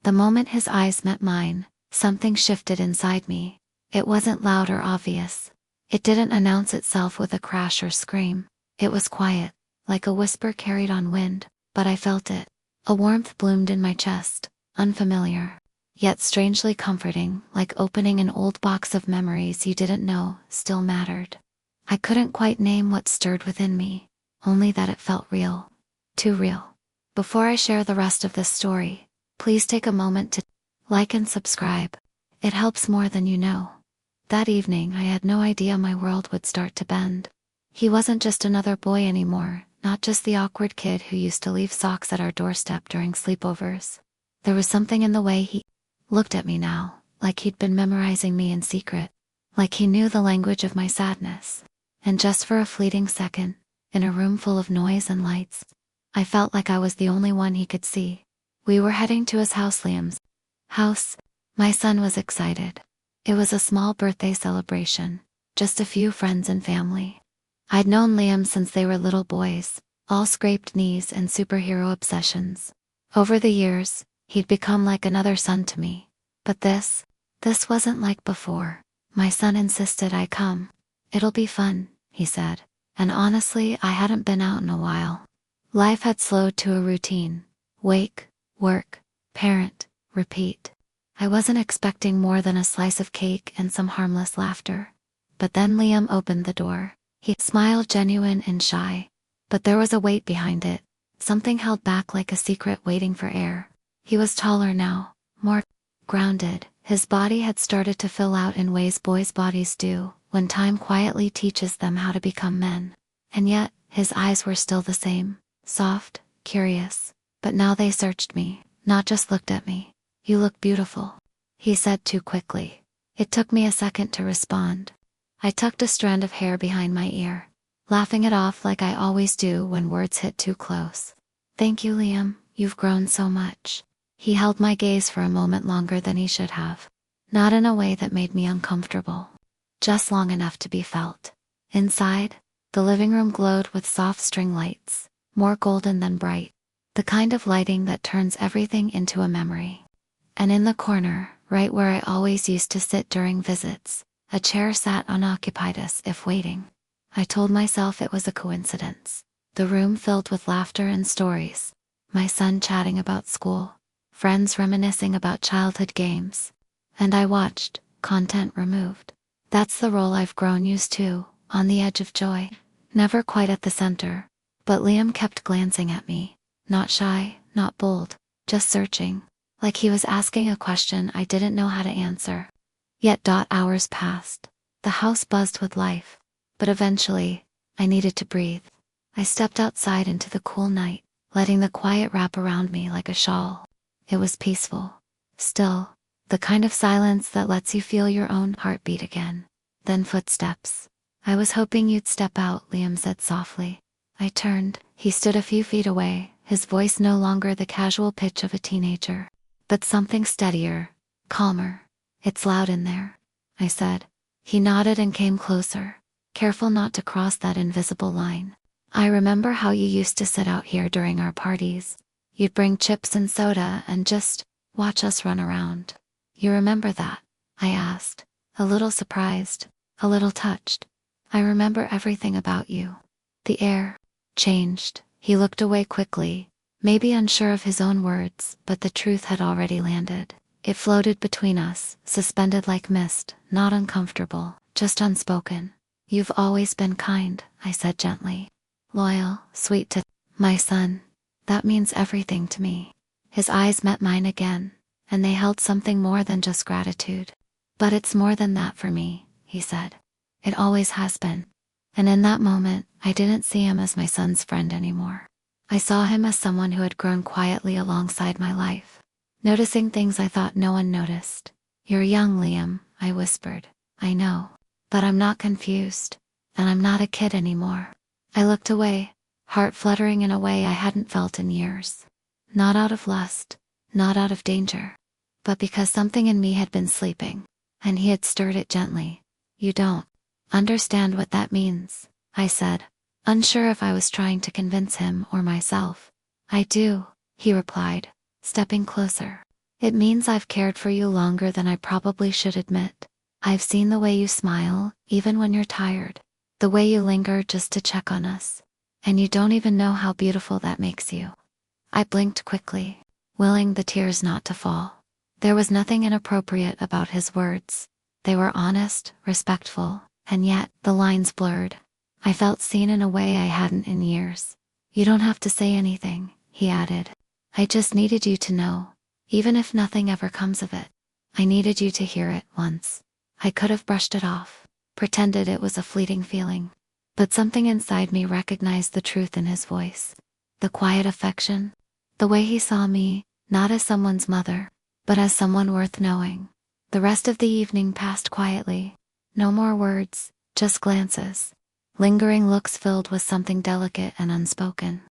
The moment his eyes met mine, something shifted inside me. It wasn't loud or obvious. It didn't announce itself with a crash or scream. It was quiet, like a whisper carried on wind, but I felt it. A warmth bloomed in my chest, unfamiliar, yet strangely comforting, like opening an old box of memories you didn't know still mattered. I couldn't quite name what stirred within me, only that it felt real. Too real. Before I share the rest of this story, please take a moment to like and subscribe. It helps more than you know. That evening I had no idea my world would start to bend. He wasn't just another boy anymore, not just the awkward kid who used to leave socks at our doorstep during sleepovers. There was something in the way he looked at me now, like he'd been memorizing me in secret, like he knew the language of my sadness. And just for a fleeting second, in a room full of noise and lights, I felt like I was the only one he could see. We were heading to his house, Liam's house. My son was excited. It was a small birthday celebration, just a few friends and family. I'd known Liam since they were little boys, all scraped knees and superhero obsessions. Over the years, he'd become like another son to me. But this wasn't like before. My son insisted I come. It'll be fun, he said. And honestly, I hadn't been out in a while. Life had slowed to a routine. Wake, work, parent, repeat. I wasn't expecting more than a slice of cake and some harmless laughter. But then Liam opened the door. He smiled, genuine and shy. But there was a weight behind it, something held back like a secret waiting for air. He was taller now, more grounded. His body had started to fill out in ways boys' bodies do, when time quietly teaches them how to become men. And yet, his eyes were still the same, soft, curious. But now they searched me, not just looked at me. You look beautiful, he said too quickly. It took me a second to respond. I tucked a strand of hair behind my ear, laughing it off like I always do when words hit too close. Thank you, Liam, you've grown so much. He held my gaze for a moment longer than he should have. Not in a way that made me uncomfortable. Just long enough to be felt. Inside, the living room glowed with soft string lights, more golden than bright. The kind of lighting that turns everything into a memory. And in the corner, right where I always used to sit during visits, a chair sat unoccupied as if waiting. I told myself it was a coincidence. The room filled with laughter and stories. My son chatting about school. Friends reminiscing about childhood games. And I watched, content removed. That's the role I've grown used to, on the edge of joy. Never quite at the center. But Liam kept glancing at me. Not shy, not bold, just searching. Like he was asking a question I didn't know how to answer. Yet hours passed. The house buzzed with life. But eventually, I needed to breathe. I stepped outside into the cool night, letting the quiet wrap around me like a shawl. It was peaceful. Still, the kind of silence that lets you feel your own heartbeat again. Then footsteps. I was hoping you'd step out, Liam said softly. I turned. He stood a few feet away, his voice no longer the casual pitch of a teenager, but something steadier, calmer. It's loud in there, I said. He nodded and came closer, careful not to cross that invisible line. I remember how you used to sit out here during our parties. You'd bring chips and soda and just watch us run around. You remember that? I asked, a little surprised, a little touched. I remember everything about you. The air changed. He looked away quickly, maybe unsure of his own words, but the truth had already landed. It floated between us, suspended like mist, not uncomfortable, just unspoken. You've always been kind, I said gently. Loyal, sweet to my son. That means everything to me. His eyes met mine again, and they held something more than just gratitude. But it's more than that for me, he said. It always has been. And in that moment, I didn't see him as my son's friend anymore. I saw him as someone who had grown quietly alongside my life, noticing things I thought no one noticed. You're young, Liam, I whispered. I know. But I'm not confused. And I'm not a kid anymore. I looked away, heart fluttering in a way I hadn't felt in years. Not out of lust, not out of danger, but because something in me had been sleeping, and he had stirred it gently. You don't understand what that means, I said, unsure if I was trying to convince him or myself. I do, he replied, stepping closer. It means I've cared for you longer than I probably should admit. I've seen the way you smile, even when you're tired. The way you linger just to check on us. And you don't even know how beautiful that makes you." I blinked quickly, willing the tears not to fall. There was nothing inappropriate about his words. They were honest, respectful, and yet, the lines blurred. I felt seen in a way I hadn't in years. "You don't have to say anything," he added. "I just needed you to know. Even if nothing ever comes of it. I needed you to hear it once." I could have brushed it off, pretended it was a fleeting feeling. But something inside me recognized the truth in his voice. The quiet affection. The way he saw me, not as someone's mother, but as someone worth knowing. The rest of the evening passed quietly. No more words, just glances. Lingering looks filled with something delicate and unspoken.